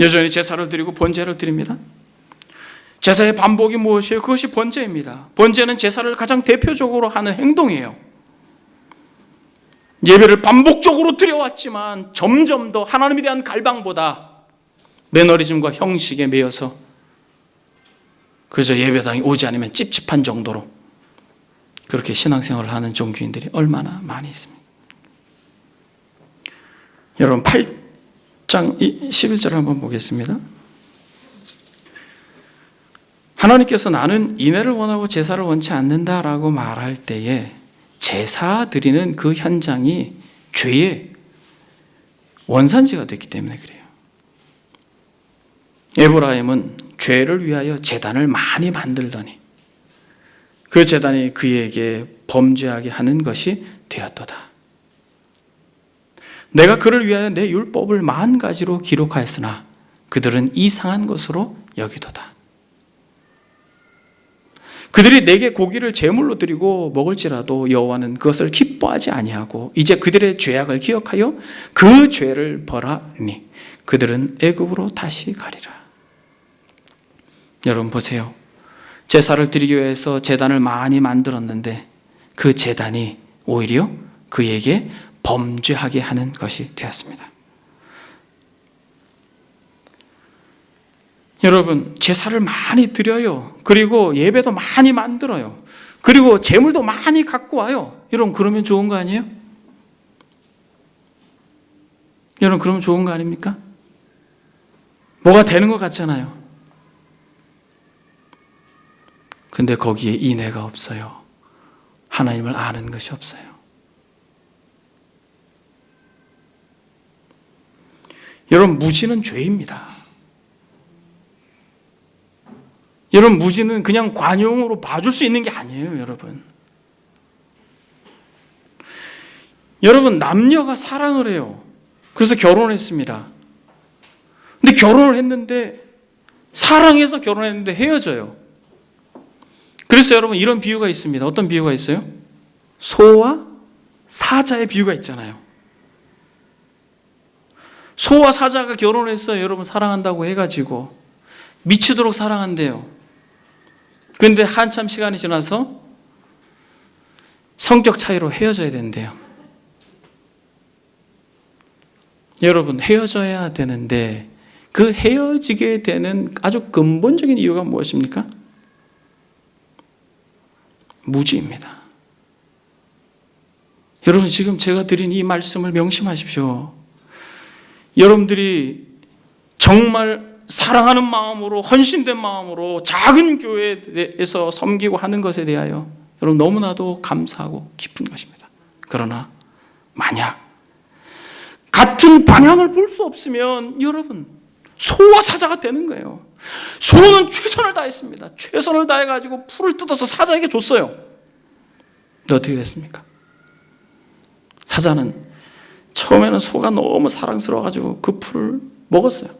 여전히 제사를 드리고 번제를 드립니다. 제사의 반복이 무엇이에요? 그것이 번제입니다. 번제는 제사를 가장 대표적으로 하는 행동이에요. 예배를 반복적으로 드려왔지만 점점 더 하나님에 대한 갈망보다 매너리즘과 형식에 매여서 그저 예배당에 오지 않으면 찝찝한 정도로 그렇게 신앙생활을 하는 종교인들이 얼마나 많이 있습니다. 여러분 8장 11절을 한번 보겠습니다. 하나님께서 나는 인애를 원하고 제사를 원치 않는다라고 말할 때에 제사 드리는 그 현장이 죄의 원산지가 됐기 때문에 그래요. 에브라임은 죄를 위하여 제단을 많이 만들더니 그 제단이 그에게 범죄하게 하는 것이 되었도다. 내가 그를 위하여 내 율법을 10,000가지로 기록하였으나 그들은 이상한 것으로 여기도다. 그들이 내게 고기를 제물로 드리고 먹을지라도 여호와는 그것을 기뻐하지 아니하고 이제 그들의 죄악을 기억하여 그 죄를 벌하니 그들은 애굽으로 다시 가리라. 여러분 보세요. 제사를 드리기 위해서 제단을 많이 만들었는데 그 제단이 오히려 그에게 범죄하게 하는 것이 되었습니다. 여러분 제사를 많이 드려요. 그리고 예배도 많이 만들어요. 그리고 제물도 많이 갖고 와요. 여러분 그러면 좋은 거 아니에요? 여러분 그러면 좋은 거 아닙니까? 뭐가 되는 것 같잖아요. 근데 거기에 인애가 없어요. 하나님을 아는 것이 없어요. 여러분 무지는 죄입니다. 여러분 무지는 그냥 관용으로 봐줄 수 있는 게 아니에요. 여러분 남녀가 사랑을 해요. 그래서 결혼을 했습니다. 근데 결혼을 했는데 사랑해서 결혼했는데 헤어져요. 그래서 여러분 이런 비유가 있습니다. 어떤 비유가 있어요? 소와 사자의 비유가 있잖아요. 소와 사자가 결혼해서 여러분 사랑한다고 해가지고 미치도록 사랑한대요. 그런데 한참 시간이 지나서 성격 차이로 헤어져야 된대요. 여러분 헤어져야 되는데 그 헤어지게 되는 아주 근본적인 이유가 무엇입니까? 무지입니다. 여러분 지금 제가 드린 이 말씀을 명심하십시오. 여러분들이 정말 사랑하는 마음으로 헌신된 마음으로 작은 교회에서 섬기고 하는 것에 대하여 여러분 너무나도 감사하고 기쁜 것입니다. 그러나 만약 같은 방향을 볼 수 없으면 여러분 소와 사자가 되는 거예요. 소는 최선을 다했습니다. 최선을 다해가지고 풀을 뜯어서 사자에게 줬어요. 근데 어떻게 됐습니까? 사자는 처음에는 소가 너무 사랑스러워가지고 그 풀을 먹었어요.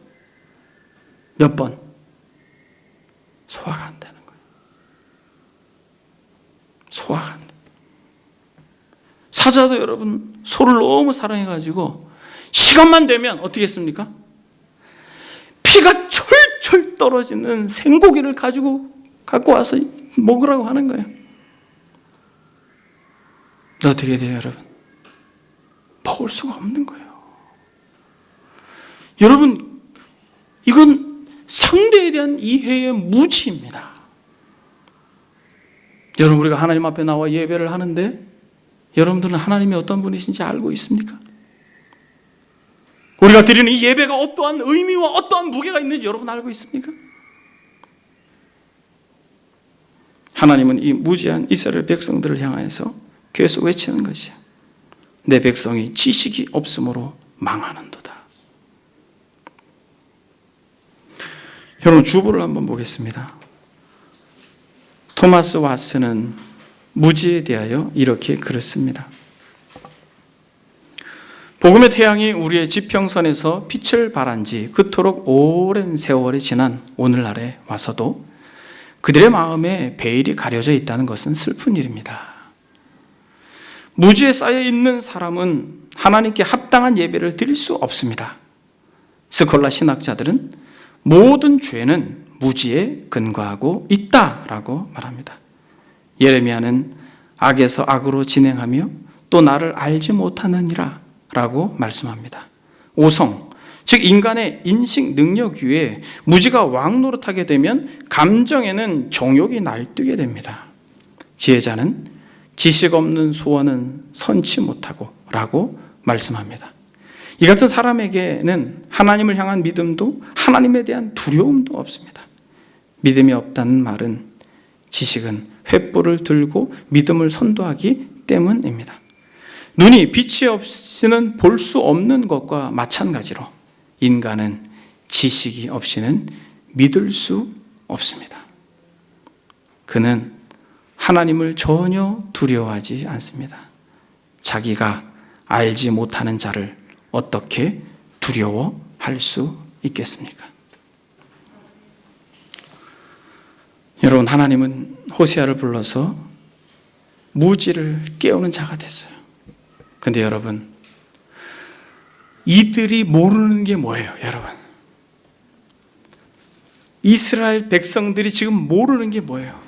몇 번? 소화가 안 되는 거예요. 소화가 안 돼. 사자도 여러분 소를 너무 사랑해가지고 시간만 되면 어떻게 했습니까? 피가 철철 떨어지는 생고기를 갖고 와서 먹으라고 하는 거예요. 어떻게 돼요, 여러분? 먹을 수가 없는 거예요. 여러분, 이건 상대에 대한 이해의 무지입니다. 여러분, 우리가 하나님 앞에 나와 예배를 하는데 여러분들은 하나님이 어떤 분이신지 알고 있습니까? 우리가 드리는 이 예배가 어떠한 의미와 어떠한 무게가 있는지 여러분 알고 있습니까? 하나님은 이 무지한 이스라엘 백성들을 향해서 계속 외치는 것이에요. 내 백성이 지식이 없으므로 망하는도다. 여러분 주보를 한번 보겠습니다. 토마스 왓슨은 무지에 대하여 이렇게 글을 씁니다. 복음의 태양이 우리의 지평선에서 빛을 발한 지 그토록 오랜 세월이 지난 오늘날에 와서도 그들의 마음에 베일이 가려져 있다는 것은 슬픈 일입니다. 무지에 쌓여 있는 사람은 하나님께 합당한 예배를 드릴 수 없습니다. 스콜라 신학자들은 모든 죄는 무지에 근거하고 있다라고 말합니다. 예레미야는 악에서 악으로 진행하며 또 나를 알지 못하느니라 라고 말씀합니다. 오성, 즉 인간의 인식 능력 위에 무지가 왕노릇하게 되면 감정에는 정욕이 날뛰게 됩니다. 지혜자는 지식 없는 소원은 선치 못하고 라고 말씀합니다. 이 같은 사람에게는 하나님을 향한 믿음도 하나님에 대한 두려움도 없습니다. 믿음이 없다는 말은 지식은 횃불을 들고 믿음을 선도하기 때문입니다. 눈이 빛이 없이는 볼 수 없는 것과 마찬가지로 인간은 지식이 없이는 믿을 수 없습니다. 그는 하나님을 전혀 두려워하지 않습니다. 자기가 알지 못하는 자를 어떻게 두려워할 수 있겠습니까? 여러분, 하나님은 호세아를 불러서 무지를 깨우는 자가 됐어요. 근데 여러분, 이들이 모르는 게 뭐예요, 여러분? 이스라엘 백성들이 지금 모르는 게 뭐예요?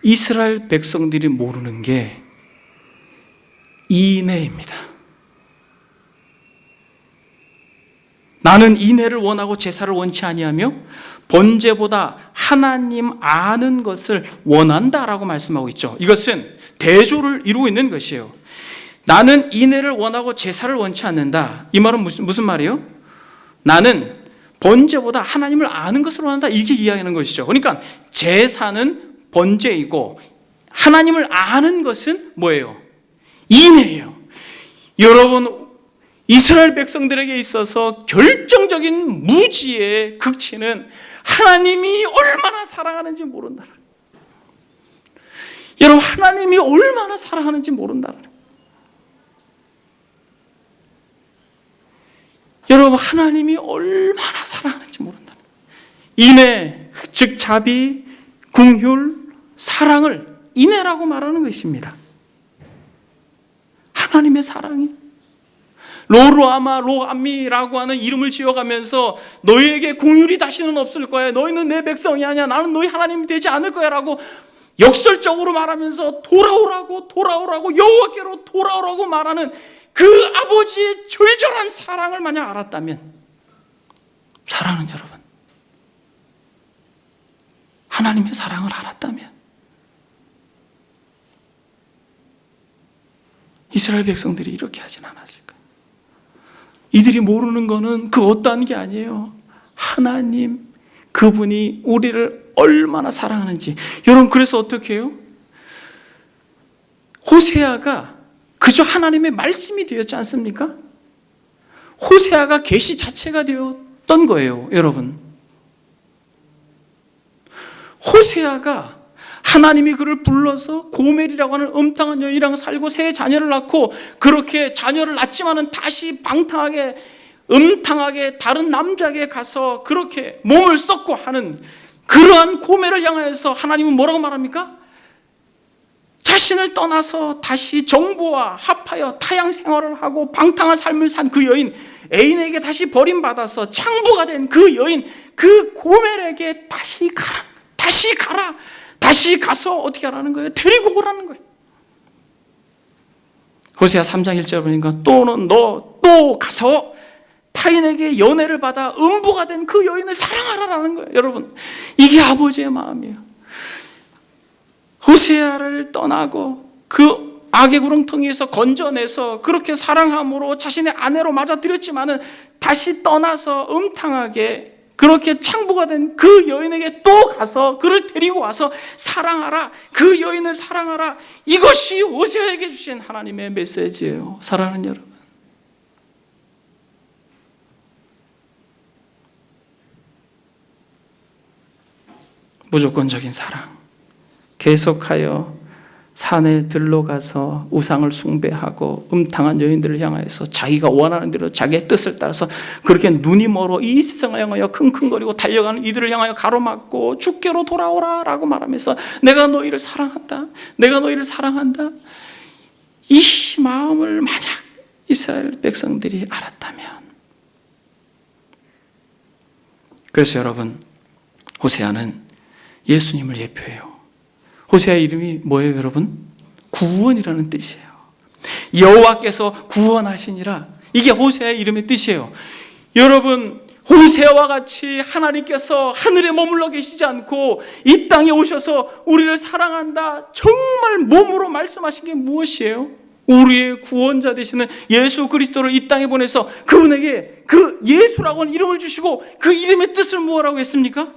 이스라엘 백성들이 모르는 게 인애입니다. 나는 인애를 원하고 제사를 원치 아니하며 번제보다 하나님 아는 것을 원한다라고 말씀하고 있죠. 이것은 대조를 이루고 있는 것이에요. 나는 인애를 원하고 제사를 원치 않는다. 이 말은 무슨 말이에요? 나는 번제보다 하나님을 아는 것을 원한다. 이게 이야기하는 것이죠. 그러니까 제사는 번제이고 하나님을 아는 것은 뭐예요? 인애예요. 여러분, 이스라엘 백성들에게 있어서 결정적인 무지의 극치는 하나님이 얼마나 사랑하는지 모른다. 여러분, 하나님이 얼마나 사랑하는지 모른다. 여러분, 하나님이 얼마나 사랑하는지 모른다. 인애, 즉 자비, 긍휼, 사랑을 인애라고 말하는 것입니다. 하나님의 사랑이 로루아마 로암미라고 하는 이름을 지어가면서 너희에게 긍휼이 다시는 없을 거야. 너희는 내 백성이 아니야. 나는 너희 하나님이 되지 않을 거야 라고 역설적으로 말하면서 돌아오라고 여호와께로 돌아오라고 말하는 그 아버지의 절절한 사랑을 만약 알았다면, 사랑하는 여러분, 하나님의 사랑을 알았다면 이스라엘 백성들이 이렇게 하진 않았을까요? 이들이 모르는 거는 그 어떠한 게 아니에요. 하나님, 그분이 우리를 얼마나 사랑하는지. 여러분, 그래서 어떻게 해요? 호세아가 그저 하나님의 말씀이 되었지 않습니까? 호세아가 계시 자체가 되었던 거예요, 여러분. 호세아가 하나님이 그를 불러서 고멜이라고 하는 음탕한 여인이랑 살고 세 자녀를 낳고, 그렇게 자녀를 낳지만은 다시 방탕하게 음탕하게 다른 남자에게 가서 그렇게 몸을 썩고 하는 그러한 고멜을 향하여서 하나님은 뭐라고 말합니까? 자신을 떠나서 다시 정부와 합하여 타양 생활을 하고 방탕한 삶을 산 그 여인, 애인에게 다시 버림받아서 창부가 된 그 여인, 그 고멜에게 다시 가라. 다시 가서 어떻게 하라는 거예요? 데리고 오라는 거예요. 호세아 3장 1절 보니까 또는 너 또 가서 타인에게 연애를 받아 음부가 된 그 여인을 사랑하라라는 거예요. 여러분, 이게 아버지의 마음이에요. 호세아를 떠나고 그 악의 구렁텅이에서 건져내서 그렇게 사랑함으로 자신의 아내로 맞아들였지만은 다시 떠나서 음탕하게 그렇게 창부가 된 그 여인에게 또 가서 그를 데리고 와서 사랑하라, 그 여인을 사랑하라. 이것이 호세아에게 주신 하나님의 메시지예요. 사랑하는 여러분, 무조건적인 사랑, 계속하여 산에 들러가서 우상을 숭배하고 음탕한 여인들을 향하여서 자기가 원하는 대로 자기의 뜻을 따라서 그렇게 눈이 멀어 이 세상을 향하여 킁킁거리고 달려가는 이들을 향하여 가로막고 주께로 돌아오라 라고 말하면서 내가 너희를 사랑한다, 내가 너희를 사랑한다. 이 마음을 만약 이스라엘 백성들이 알았다면 그래서 여러분, 호세아는 예수님을 예표해요. 호세아 이름이 뭐예요, 여러분? 구원이라는 뜻이에요. 여호와께서 구원하시니라. 이게 호세아의 이름의 뜻이에요. 여러분, 호세아와 같이 하나님께서 하늘에 머물러 계시지 않고 이 땅에 오셔서 우리를 사랑한다 정말 몸으로 말씀하신 게 무엇이에요? 우리의 구원자 되시는 예수 그리스도를 이 땅에 보내서 그분에게 그 예수라고 하는 이름을 주시고 그 이름의 뜻을 무엇라고 했습니까?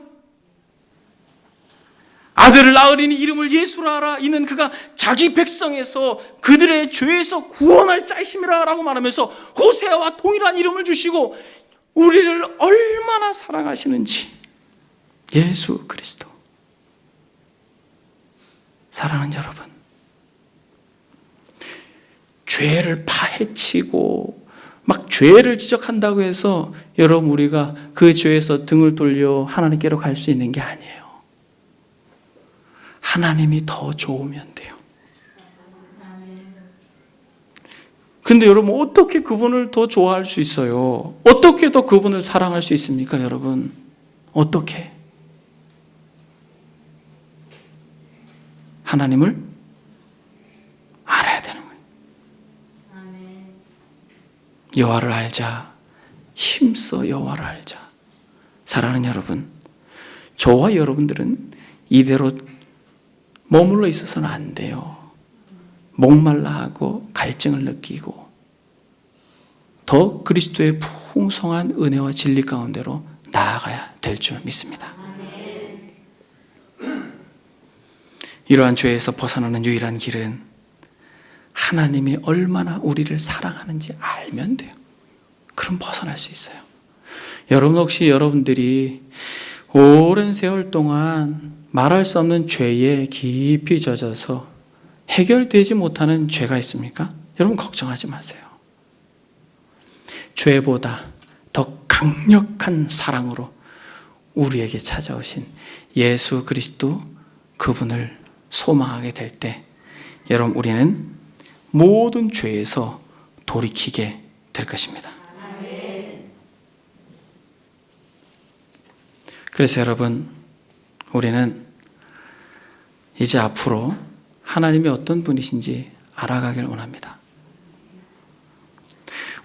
아들을 낳으리니 이름을 예수라 하라. 이는 그가 자기 백성에서 그들의 죄에서 구원할 자이심이라 라고 말하면서 호세아와 동일한 이름을 주시고 우리를 얼마나 사랑하시는지. 예수 그리스도. 사랑하는 여러분, 죄를 파헤치고 막 죄를 지적한다고 해서 여러분 우리가 그 죄에서 등을 돌려 하나님께로 갈 수 있는 게 아니에요. 하나님이 더 좋으면 돼요. 근데 여러분, 어떻게 그분을 더 좋아할 수 있어요? 어떻게 더 그분을 사랑할 수 있습니까, 여러분? 어떻게? 하나님을 알아야 되는 거예요. 여호와를 알자. 힘써 여호와를 알자. 사랑하는 여러분, 저와 여러분들은 이대로 머물러 있어서는 안 돼요. 목말라 하고 갈증을 느끼고 더 그리스도의 풍성한 은혜와 진리 가운데로 나아가야 될 줄 믿습니다. 이러한 죄에서 벗어나는 유일한 길은 하나님이 얼마나 우리를 사랑하는지 알면 돼요. 그럼 벗어날 수 있어요. 여러분, 혹시 여러분들이 오랜 세월 동안 말할 수 없는 죄에 깊이 젖어서 해결되지 못하는 죄가 있습니까? 여러분, 걱정하지 마세요. 죄보다 더 강력한 사랑으로 우리에게 찾아오신 예수 그리스도, 그분을 소망하게 될 때 여러분, 우리는 모든 죄에서 돌이키게 될 것입니다. 그래서 여러분, 우리는 이제 앞으로 하나님이 어떤 분이신지 알아가길 원합니다.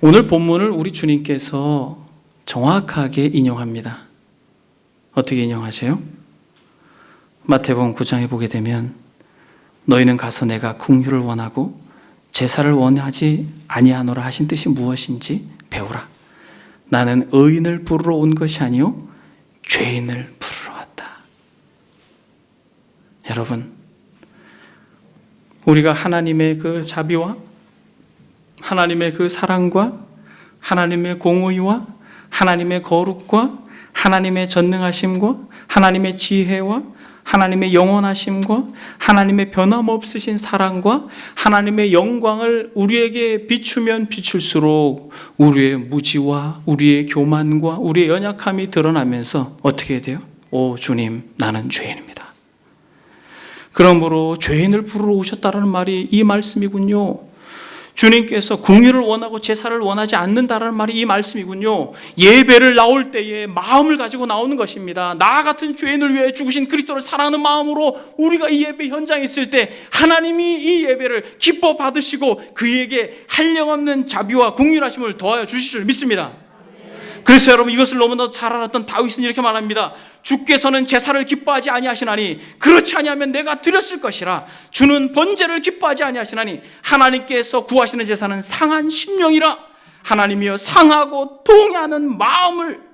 오늘 본문을 우리 주님께서 정확하게 인용합니다. 어떻게 인용하세요? 마태복음 9장에 보게 되면 너희는 가서 내가 긍휼을 원하고 제사를 원하지 아니하노라 하신 뜻이 무엇인지 배우라. 나는 의인을 부르러 온 것이 아니요 죄인을 부르러 왔다. 여러분, 우리가 하나님의 그 자비와 하나님의 그 사랑과 하나님의 공의와 하나님의 거룩과 하나님의 전능하심과 하나님의 지혜와 하나님의 영원하심과 하나님의 변함없으신 사랑과 하나님의 영광을 우리에게 비추면 비출수록 우리의 무지와 우리의 교만과 우리의 연약함이 드러나면서 어떻게 돼요? 오 주님, 나는 죄인입니다. 그러므로 죄인을 부르러 오셨다는 말이 이 말씀이군요. 주님께서 긍휼을 원하고 제사를 원하지 않는다는 말이 이 말씀이군요. 예배를 나올 때에 마음을 가지고 나오는 것입니다. 나 같은 죄인을 위해 죽으신 그리스도를 사랑하는 마음으로 우리가 이 예배 현장에 있을 때 하나님이 이 예배를 기뻐 받으시고 그에게 한량없는 자비와 긍휼하심을 더하여 주실 줄 믿습니다. 그래서 여러분, 이것을 너무나도 잘 알았던 다윗은 이렇게 말합니다. 주께서는 제사를 기뻐하지 아니하시나니 그렇지 아니하면 내가 드렸을 것이라. 주는 번제를 기뻐하지 아니하시나니 하나님께서 구하시는 제사는 상한 심령이라. 하나님이여, 상하고 동의하는 마음을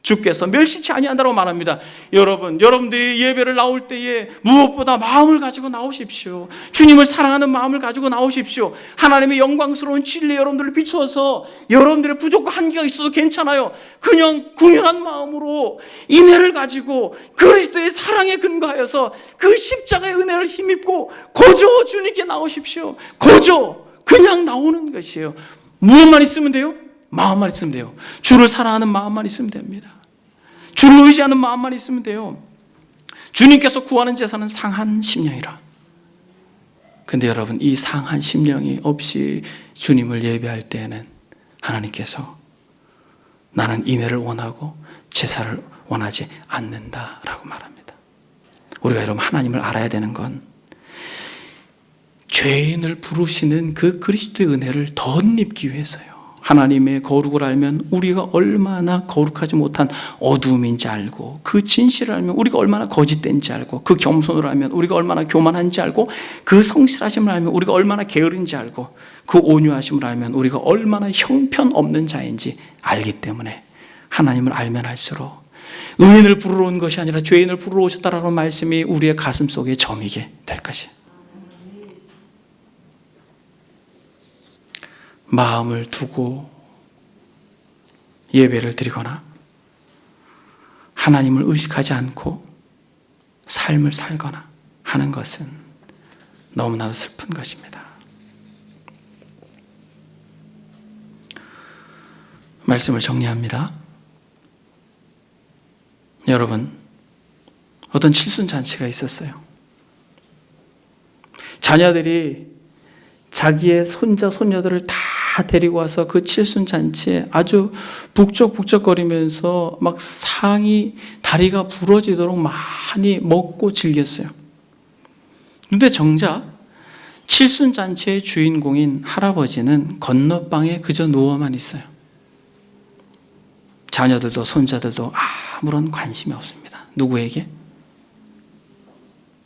주께서 멸시치 아니한다고 말합니다. 여러분들이 예배를 나올 때에 무엇보다 마음을 가지고 나오십시오. 주님을 사랑하는 마음을 가지고 나오십시오. 하나님의 영광스러운 진리에 여러분들을 비추어서 여러분들의 부족과 한계가 있어도 괜찮아요. 그냥 긍휼한 마음으로 인애를 가지고 그리스도의 사랑에 근거하여서 그 십자가의 은혜를 힘입고 거저 주님께 나오십시오. 거저 그냥 나오는 것이에요. 무엇만 있으면 돼요? 마음만 있으면 돼요. 주를 사랑하는 마음만 있으면 됩니다. 주를 의지하는 마음만 있으면 돼요. 주님께서 구하는 제사는 상한 심령이라. 근데 여러분, 이 상한 심령이 없이 주님을 예배할 때에는 하나님께서 나는 인애를 원하고 제사를 원하지 않는다라고 말합니다. 우리가 여러분 하나님을 알아야 되는 건 죄인을 부르시는 그 그리스도의 은혜를 덧입기 위해서요. 하나님의 거룩을 알면 우리가 얼마나 거룩하지 못한 어두움인지 알고, 그 진실을 알면 우리가 얼마나 거짓된지 알고, 그 겸손을 알면 우리가 얼마나 교만한지 알고, 그 성실하심을 알면 우리가 얼마나 게으른지 알고, 그 온유하심을 알면 우리가 얼마나 형편없는 자인지 알기 때문에 하나님을 알면 알수록 의인을 부르러 온 것이 아니라 죄인을 부르러 오셨다라는 말씀이 우리의 가슴 속에 점이게 될 것이에요. 마음을 두고 예배를 드리거나 하나님을 의식하지 않고 삶을 살거나 하는 것은 너무나도 슬픈 것입니다. 말씀을 정리합니다. 여러분, 어떤 칠순잔치가 있었어요. 자녀들이 자기의 손자, 손녀들을 다 데리고 와서 그 칠순잔치에 아주 북적북적거리면서 막 상이 다리가 부러지도록 많이 먹고 즐겼어요. 그런데 정작 칠순잔치의 주인공인 할아버지는 건너방에 그저 누워만 있어요. 자녀들도 손자들도 아무런 관심이 없습니다. 누구에게?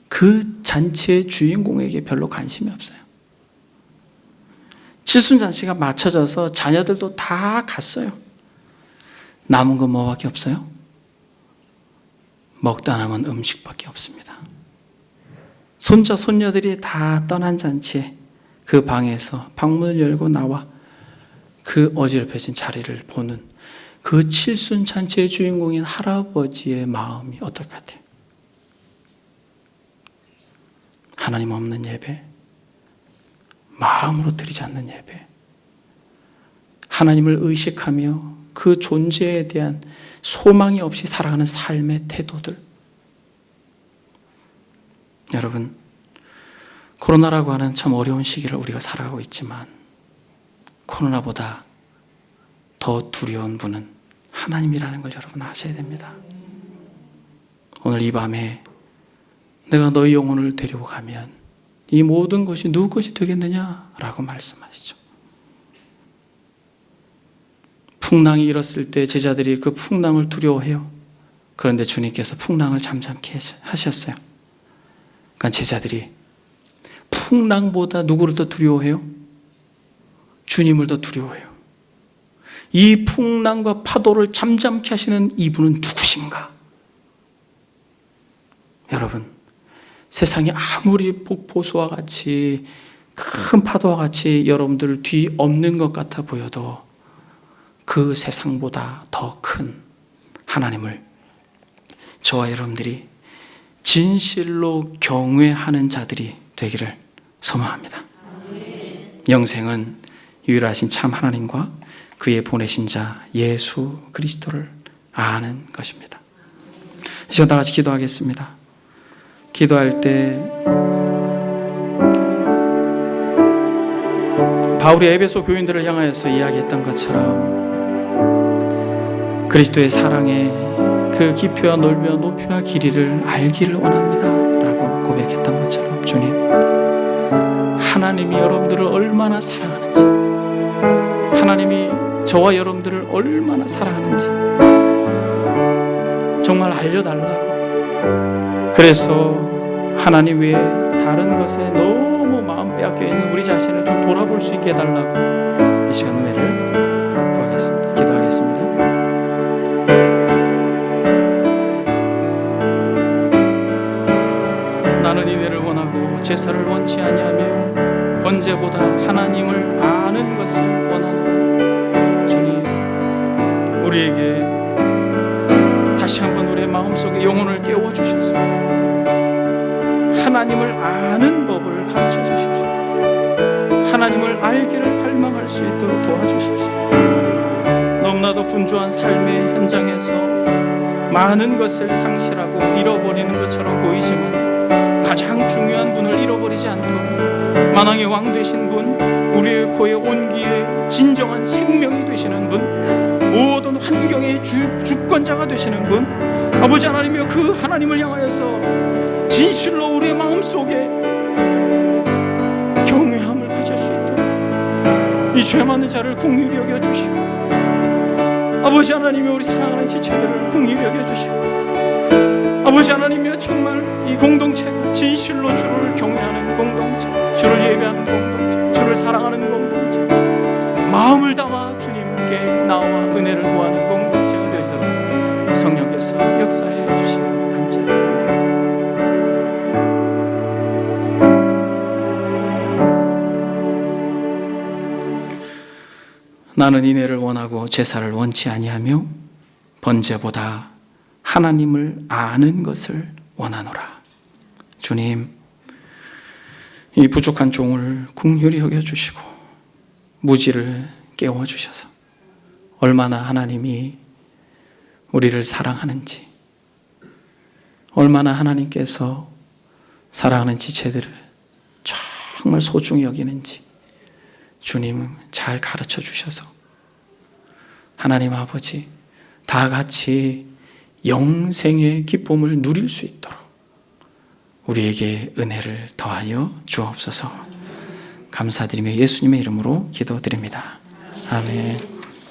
그 잔치의 주인공에게 별로 관심이 없어요. 칠순잔치가 맞춰져서 자녀들도 다 갔어요. 남은 건 뭐밖에 없어요? 먹다 남은 음식밖에 없습니다. 손자 손녀들이 다 떠난 잔치에 그 방에서 방문을 열고 나와 그 어지럽혀진 자리를 보는 그 칠순잔치의 주인공인 할아버지의 마음이 어떨 것 같아요? 하나님 없는 예배, 마음으로 드리지 않는 예배, 하나님을 의식하며 그 존재에 대한 소망이 없이 살아가는 삶의 태도들. 여러분, 코로나라고 하는 참 어려운 시기를 우리가 살아가고 있지만 코로나보다 더 두려운 분은 하나님이라는 걸 여러분 아셔야 됩니다. 오늘 이 밤에 내가 너희 영혼을 데리고 가면 이 모든 것이 누구 것이 되겠느냐라고 말씀하시죠. 풍랑이 일었을 때 제자들이 그 풍랑을 두려워해요. 그런데 주님께서 풍랑을 잠잠케 하셨어요. 그러니까 제자들이 풍랑보다 누구를 더 두려워해요? 주님을 더 두려워해요. 이 풍랑과 파도를 잠잠케 하시는 이분은 누구신가? 여러분, 세상이 아무리 폭포수와 같이 큰 파도와 같이 여러분들 뒤 없는 것 같아 보여도 그 세상보다 더 큰 하나님을 저와 여러분들이 진실로 경외하는 자들이 되기를 소망합니다. 영생은 유일하신 참 하나님과 그의 보내신 자 예수 그리스도를 아는 것입니다. 이 시간 다 같이 기도하겠습니다. 기도할 때 바울이 에베소 교인들을 향하여서 이야기했던 것처럼 그리스도의 사랑의 그 깊이와 넓이와 높이와 길이를 알기를 원합니다 라고 고백했던 것처럼 주님, 하나님이 여러분들을 얼마나 사랑하는지, 하나님이 저와 여러분들을 얼마나 사랑하는지 정말 알려달라고, 그래서 하나님 외에 다른 것에 너무 마음 빼앗겨 있는 우리 자신을 좀 돌아볼 수 있게 해달라고 이 시간 은혜를 구하겠습니다. 기도하겠습니다. 나는 인애를 원하고 제사를 원치 아니하며 번제보다 하나님을 아는 것을 원하노라. 주님, 우리에게 다시 한번 우리의 마음속에 영혼을 깨워주셔서 하나님을 아는 법을 가르쳐 주십시오. 하나님을 알기를 갈망할 수 있도록 도와주십시오. 너무나도 분주한 삶의 현장에서 많은 것을 상실하고 잃어버리는 것처럼 보이지만 가장 중요한 분을 잃어버리지 않도록 만왕의 왕 되신 분, 우리의 코에 온기에 진정한 생명이 되시는 분, 모든 모든 환경의 주권자가 되시는 분, 아버지 하나님이여, 그 하나님을 향하여서 진실로 우리의 마음속에 경외함을 가질 수 있도록 이 죄 많은 자를 긍휼히 여겨주시고, 아버지 하나님이여, 우리 사랑하는 지체들을 긍휼히 여겨주시고, 아버지 하나님이여, 정말 이 공동체가 진실로 주를 경외하는 공동체, 주를 예배하는 공동체, 주를 사랑하는 공동체, 마음을 담아 주님께 나와 은혜를 구하는 공동체가 되도록 성령께서 역사해 주시기를 간절히 나는 인애를 원하고 제사를 원치 아니하며 번제보다 하나님을 아는 것을 원하노라. 주님, 이 부족한 종을 긍휼히 여겨주시고 무지를 깨워주셔서 얼마나 하나님이 우리를 사랑하는지, 얼마나 하나님께서 사랑하는 지체들을 정말 소중히 여기는지 주님 잘 가르쳐 주셔서 하나님 아버지 다 같이 영생의 기쁨을 누릴 수 있도록 우리에게 은혜를 더하여 주옵소서. 감사드리며 예수님의 이름으로 기도드립니다. 아멘.